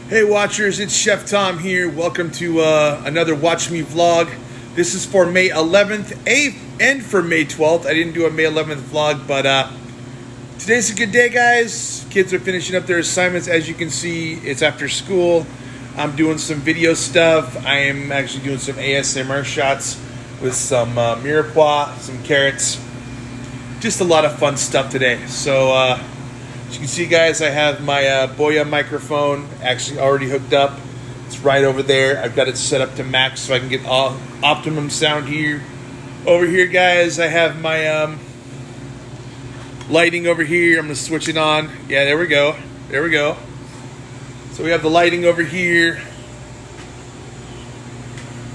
Hey Watchers, it's Chef Tom here. Welcome to another Watch Me vlog. This is for May 11th, 8th, and for May 12th. I didn't do a May 11th vlog, but today's a good day, guys. Kids are finishing up their assignments. As you can see, it's after school. I'm doing some video stuff. I am actually doing some ASMR shots with some mirepoix, some carrots. Just a lot of fun stuff today. So, as you can see, guys, I have my Boya microphone actually already hooked up. It's right over there. I've got it set up to max so I can get optimum sound here. Over here, guys, I have my lighting over here. I'm going to switch it on. Yeah, there we go. There we go. So we have the lighting over here.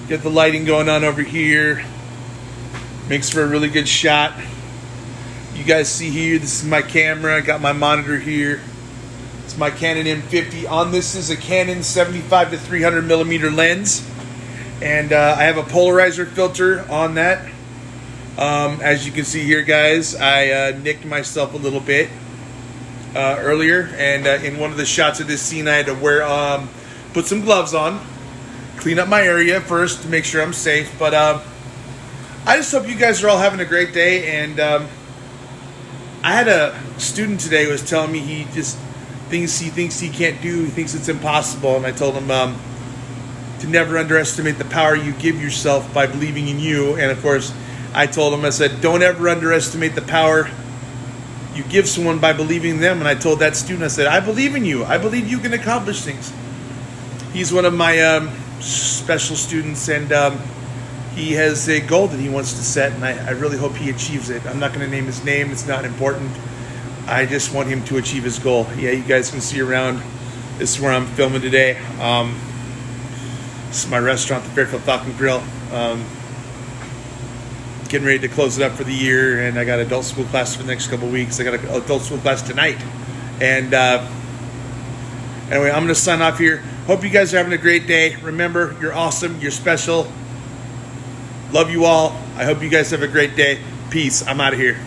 Get the lighting going on over here. Makes for a really good shot. You guys see here, this is my camera. I got my monitor here. It's my Canon M50. On this is a Canon 75 to 300 millimeter lens. And I have a polarizer filter on that. As you can see here, guys, I nicked myself a little bit earlier. And in one of the shots of this scene, I had to put some gloves on. Clean up my area first to make sure I'm safe. But I just hope you guys are all having a great day. And I had a student today who was telling me he thinks he can't do, he thinks it's impossible, and I told him to never underestimate the power you give yourself by believing in you. And of course, I told him, I said, don't ever underestimate the power you give someone by believing in them. And I told that student, I said, I believe in you. I believe you can accomplish things. He's one of my special students, and he has a goal that he wants to set, and I really hope he achieves it. I'm not going to name his name. It's not important. I just want him to achieve his goal. Yeah, you guys can see around. This is where I'm filming today. This is my restaurant, the Fairfield Falcon Grill. Getting ready to close it up for the year, and I got adult school class for the next couple of weeks. I got an adult school class tonight. And anyway, I'm going to sign off here. Hope you guys are having a great day. Remember, you're awesome. You're special. Love you all. I hope you guys have a great day. Peace. I'm out of here.